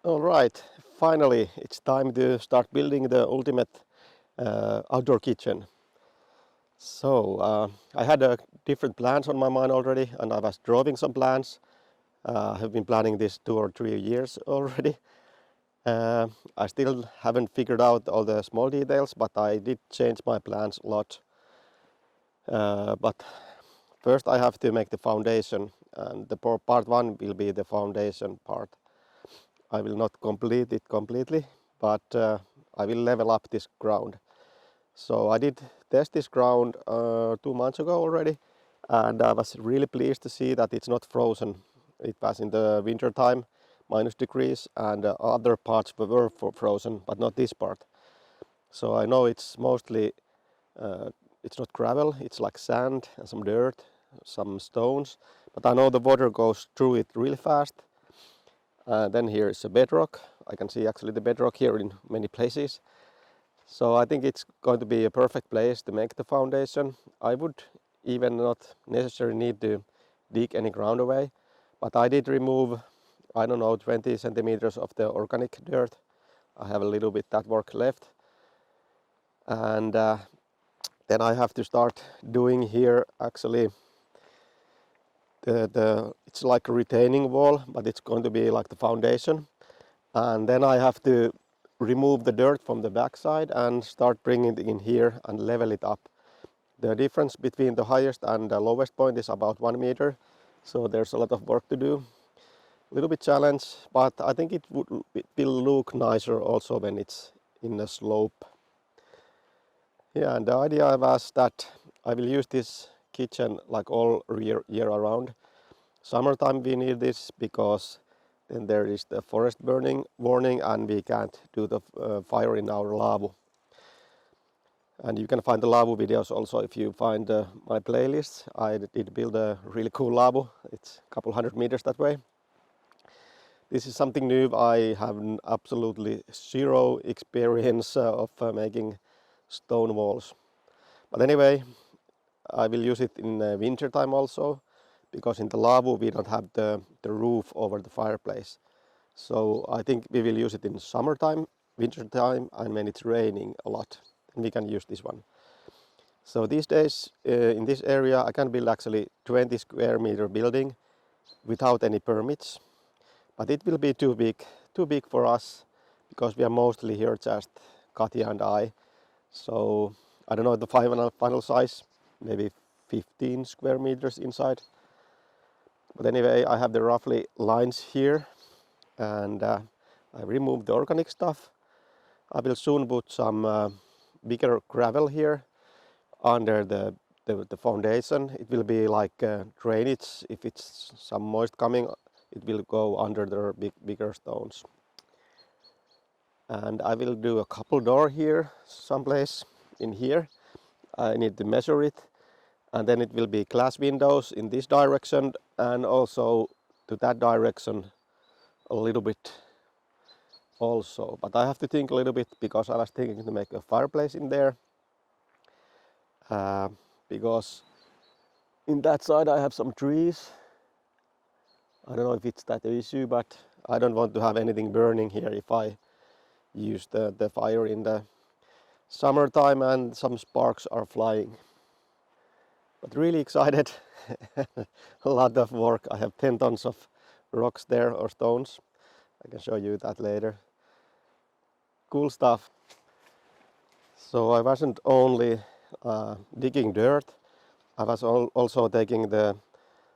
All right, finally it's time to start building the ultimate outdoor kitchen. So I had different plans on my mind already, and I was drawing some plans. I have been planning this 2 or 3 years already. I still haven't figured out all the small details, but I did change my plans a lot. But first I have to make the foundation, and the part one will be the foundation part. I will not complete it completely, but I will level up this ground. So I did test this ground 2 months ago already, and I was really pleased to see that it's not frozen. It was in the winter time, -degrees, and other parts were frozen, but not this part. So I know it's mostly, it's not gravel, it's like sand and some dirt, some stones, but I know the water goes through it really fast. Then here is a bedrock. I can see actually the bedrock here in many places. So I think it's going to be a perfect place to make the foundation. I would even not necessarily need to dig any ground away, but I did remove, I don't know, 20 centimeters of the organic dirt. I have a little bit that work left. And then I have to start doing here actually it's like a retaining wall, but it's going to be like the foundation. And then I have to remove the dirt from the backside and start bringing it in here and level it up. The difference between the highest and the lowest point is about 1 meter, so there's a lot of work to do. A little bit challenge, but I think it will look nicer also when it's in a slope. Yeah, and the idea was that I will use this kitchen like all year around. Summertime we need this because then there is the forest burning warning and we can't do the fire in our lavu. And you can find the lavu videos also if you find my playlists. I did build a really cool lavu. It's a couple 100 meters that way. This is something new. I have absolutely zero experience of making stone walls. But anyway, I will use it in winter time also, because in the lavu we don't have the roof over the fireplace. So I think we will use it in summertime, winter time, and when it's raining a lot, then we can use this one. So these days in this area I can build actually 20 square meter building without any permits, but it will be too big for us because we are mostly here just Katja and I. So I don't know the final size, maybe 15 square meters inside. But anyway, I have the roughly lines here, and I removed the organic stuff. I will soon put some bigger gravel here under the foundation. It will be like drainage. If it's some moist coming, it will go under the bigger stones. And I will do a couple door here, someplace in here. I need to measure it. And then it will be glass windows in this direction and also to that direction a little bit also. But I have to think a little bit because I was thinking to make a fireplace in there. Because in that side I have some trees. I don't know if it's that issue, but I don't want to have anything burning here if I use the fire in the summertime and some sparks are flying. But really excited. A lot of work. I have 10 tons of rocks there, or stones. I can show you that later. Cool stuff. So I wasn't only digging dirt, I was also taking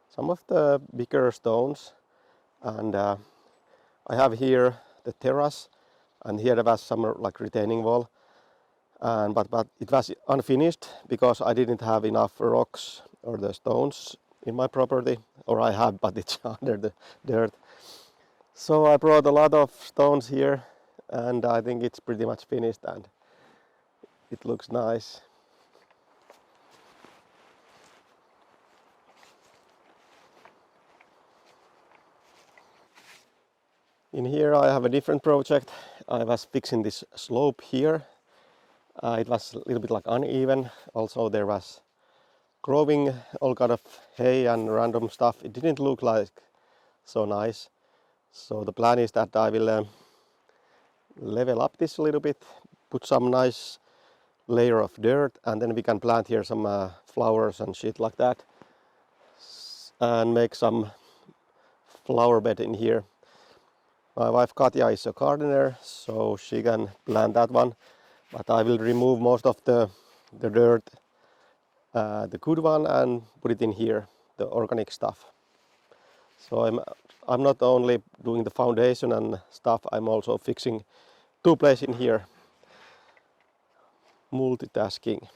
some of the bigger stones, and I have here the terrace, and here there was some like retaining wall. But it was unfinished because I didn't have enough rocks or the stones in my property, or I have, but it's under the dirt. So I brought a lot of stones here, and I think it's pretty much finished and it looks nice. In here I have a different project. I was fixing this slope here. It was a little bit like uneven. Also there was growing all kind of hay and random stuff. It didn't look like so nice. So the plan is that I will level up this a little bit, put some nice layer of dirt, and then we can plant here some flowers and shit like that, and make some flower bed in here. My wife Katja is a gardener, so she can plant that one, but I will remove most of the dirt, the good one, and put it in here, the organic stuff. So I'm not only doing the foundation and stuff, I'm also fixing two places in here, multitasking.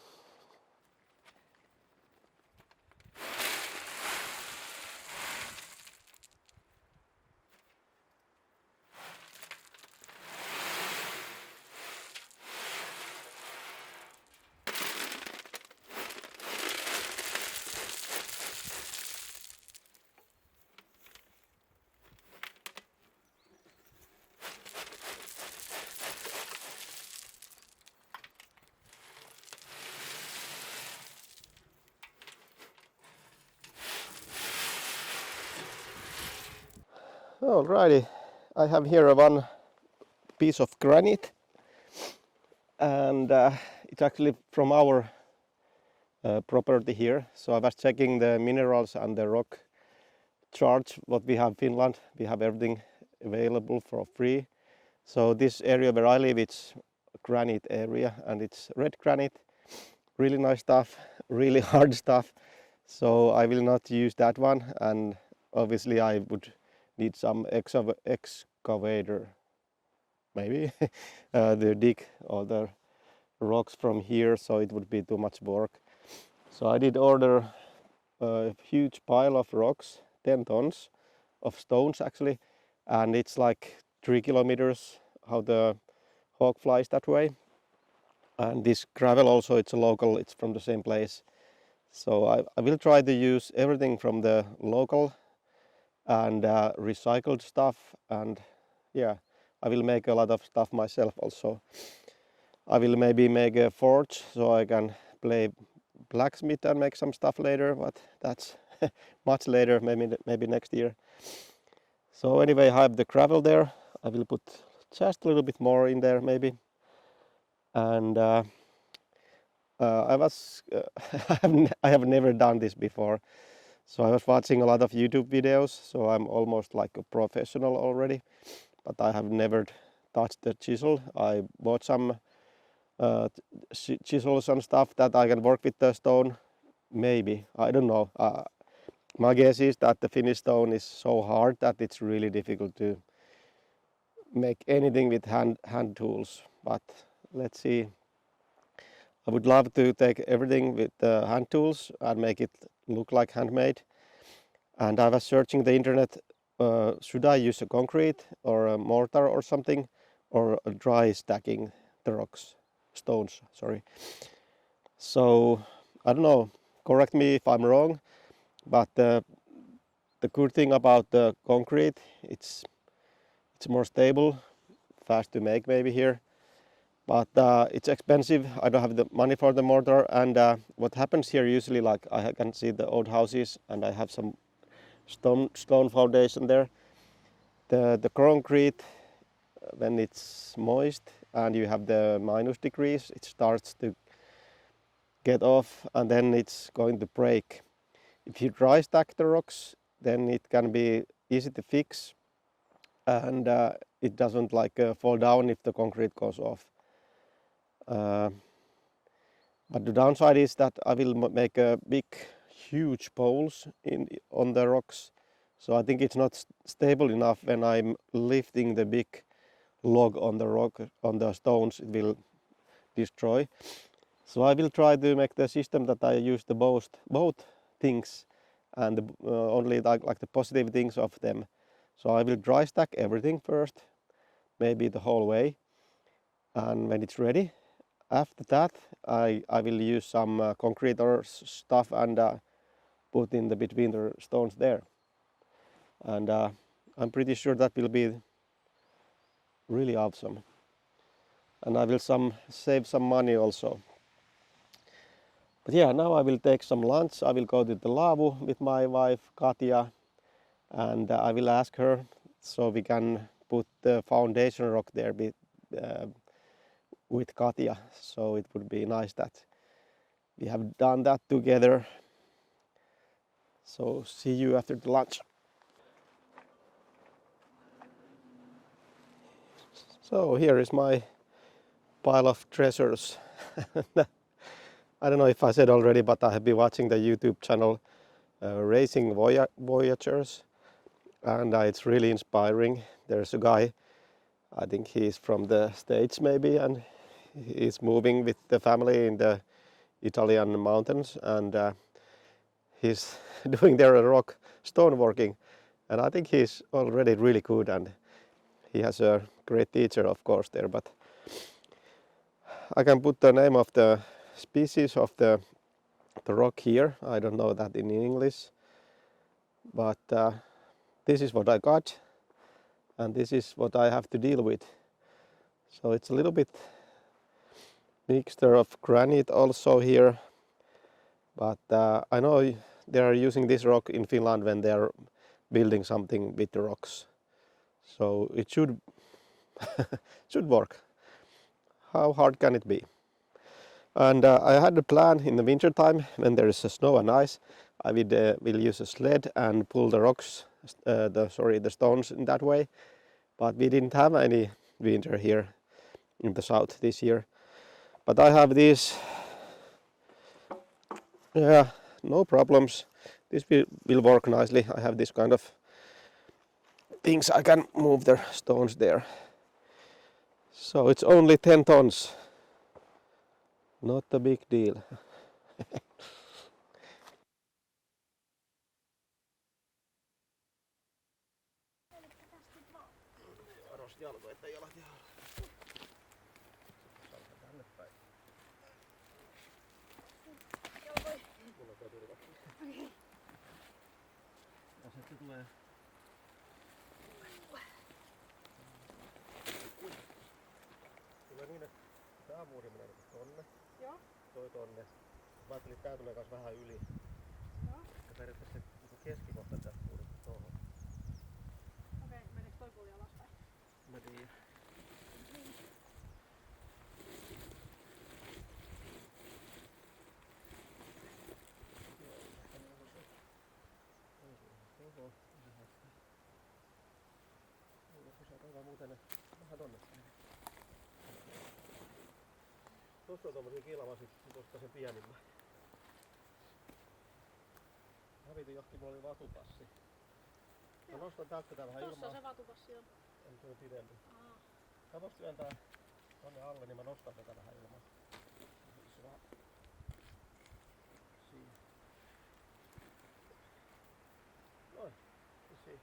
Alrighty, I have here one piece of granite, and it's actually from our property here. So I was checking the minerals and the rock charge what we have in Finland. We have everything available for free. So this area where I live, it's a granite area, and it's red granite, really nice stuff, really hard stuff. So I will not use that one, and obviously I would need some excavator maybe to dig all the rocks from here, so it would be too much work. So I did order a huge pile of rocks, 10 tons of stones actually, and it's like 3 kilometers how the hawk flies that way. And this gravel also, it's a local, it's from the same place. So I will try to use everything from the local and recycled stuff, and yeah, I will make a lot of stuff myself also. I will maybe make a forge so I can play blacksmith and make some stuff later, but that's much later, maybe next year. So anyway, I have the gravel there. I will put just a little bit more in there maybe. And I have never done this before. So I was watching a lot of YouTube videos, so I'm almost like a professional already, but I have never touched the chisel. I bought some chisels and stuff that I can work with the stone, maybe, I don't know. My guess is that the Finnish stone is so hard that it's really difficult to make anything with hand tools, but let's see. I would love to take everything with hand tools and make it look like handmade. And I was searching the internet, should I use a concrete or a mortar or something, or a dry stacking the rocks, stones, sorry. So I don't know, correct me if I'm wrong, but the good thing about the concrete, it's more stable, fast to make maybe here, but it's expensive. I don't have the money for the mortar, and what happens here usually, like I can see the old houses and I have some stone foundation there. The concrete, when it's moist and you have the minus degrees, it starts to get off and then it's going to break. If you dry stack the rocks, then it can be easy to fix, and it doesn't like fall down if the concrete goes off. But the downside is that I will make a big, huge poles on the rocks. So I think it's not stable enough when I'm lifting the big log on the rock, on the stones, it will destroy. So I will try to make the system that I use the both things, and only like the positive things of them. So I will dry stack everything first, maybe the whole way, and when it's ready, after that I will use some concrete or stuff and put in the between the stones there, and I'm pretty sure that will be really awesome, and I will save some money also. But yeah, now I will take some lunch. I will go to the Laavu with my wife Katja, and I will ask her so we can put the foundation rock there uh, with Katja, so it would be nice that we have done that together. So see you after the lunch. So here is my pile of treasures. I don't know if I said already, but I have been watching the YouTube channel Racing Voyagers, and it's really inspiring. There's a guy, I think he's from the States maybe, and he's moving with the family in the Italian mountains, and he's doing their rock stoneworking, and I think he's already really good, and he has a great teacher, of course, there. But I can put the name of the species of the rock here. I don't know that in English, but this is what I got, and this is what I have to deal with. So it's a little bit mixture of granite also here, but I know they are using this rock in Finland when they are building something with the rocks. So it should should work. How hard can it be? And I had a plan in the winter time when there is snow and ice. I will use a sled and pull the rocks, the stones in that way. But we didn't have any winter here in the south this year. But I have these, yeah, no problems. This will work nicely. I have this kind of things I can move the stones there. So it's only 10 tons. Not a big deal. Tulee niin, että tämä muuri menee tonne. Joo. Toi tonne. Mä ajattelin, että tää tulee kans vähän yli. Joo. Ja periaatteessa se keskikohta tästä muurista tohon. Okei, meneekö toi puoli alaspäin? Mä tiedän. Muuten vähän tonne. Tuossa on tommosia kilvasit, tuosta se pienimmä. Hävityn johonkin, mulla oli vatupassi. Mä nostan täältä vähän ilmaa. Tossa se vatupassi on. On tuo pidempi. Mä vois työntää tonne alle, niin mä nostan tätä vähän ilmaa. Siinä. Noin. Siinä.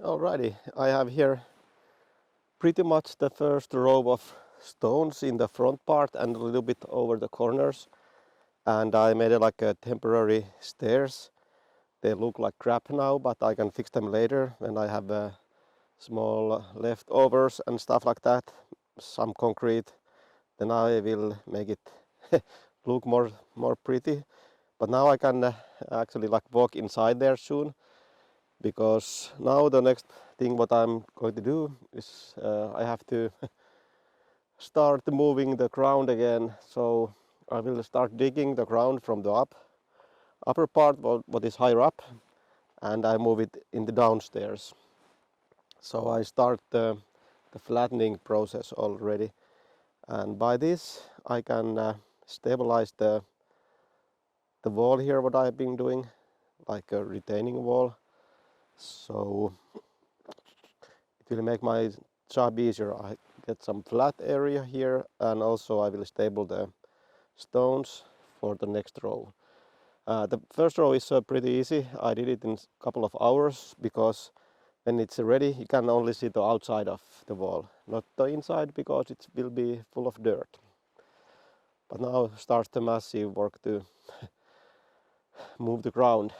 Alrighty, I have here pretty much the first row of stones in the front part and a little bit over the corners, and I made it like a temporary stairs. They look like crap now, but I can fix them later when I have small leftovers and stuff like that, some concrete. Then I will make it look more pretty. But now I can actually like walk inside there soon, because now the next thing what I'm going to do is I have to start moving the ground again. So I will start digging the ground from the upper part, what is higher up, and I move it in the downstairs. So I start the flattening process already, and by this I can stabilize the wall here, what I've been doing, like a retaining wall. So it will make my job easier. I get some flat area here, and also I will stable the stones for the next row. The first row is pretty easy. I did it in a couple of hours, because when it's ready you can only see the outside of the wall, not the inside, because it will be full of dirt. But now starts the massive work to move the ground.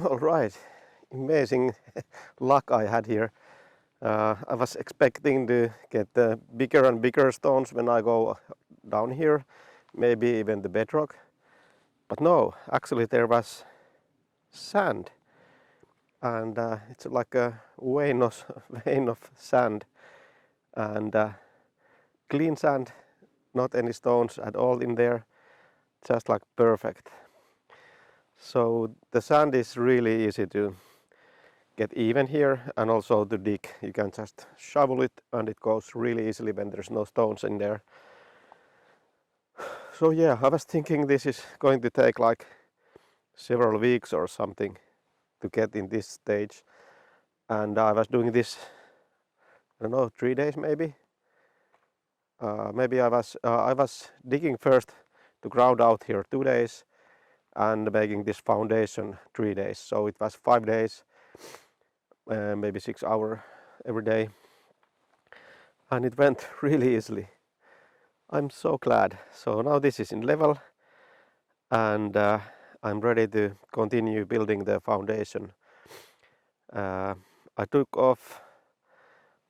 All right, amazing luck I had here. I was expecting to get bigger and bigger stones when I go down here, maybe even the bedrock. But no, actually there was sand, and it's like a vein of, vein of sand, and clean sand, not any stones at all in there, just like perfect. So the sand is really easy to get even here, and also to dig. You can just shovel it and it goes really easily when there's no stones in there. So yeah, I was thinking this is going to take like several weeks or something to get in this stage, and I was doing this, I don't know, 3 days maybe. Maybe I was digging first to ground out here 2 days and making this foundation 3 days. So it was 5 days, maybe 6 hours every day, and it went really easily. I'm so glad. So now this is in level, and I'm ready to continue building the foundation. I took off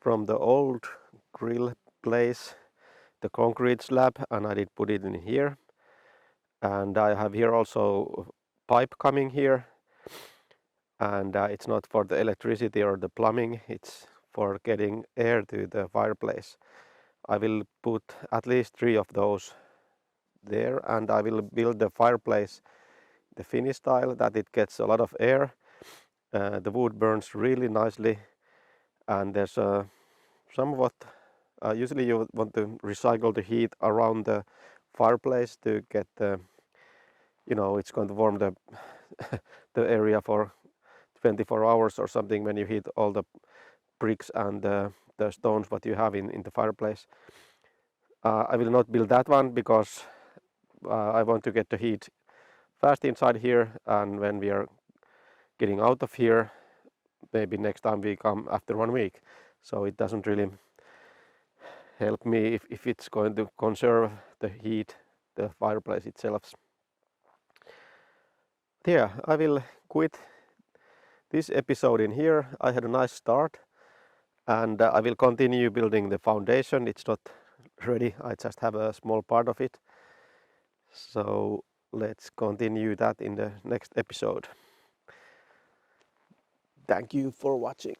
from the old grill place the concrete slab, and I did put it in here, and I have here also pipe coming here, and it's not for the electricity or the plumbing, it's for getting air to the fireplace. I will put at least 3 of those there, and I will build the fireplace the Finnish style, that it gets a lot of air. The wood burns really nicely, and there's somewhat usually you want to recycle the heat around the fireplace to get the, it's going to warm the the area for 24 hours or something when you heat all the bricks and the stones what you have in the fireplace. I will not build that one because I want to get the heat fast inside here, and when we are getting out of here, maybe next time we come after 1 week. So it doesn't really help me if it's going to conserve the heat, the fireplace itself. Yeah, I will quit this episode in here. I had a nice start, and I will continue building the foundation. It's not ready, I just have a small part of it. So let's continue that in the next episode. Thank you for watching.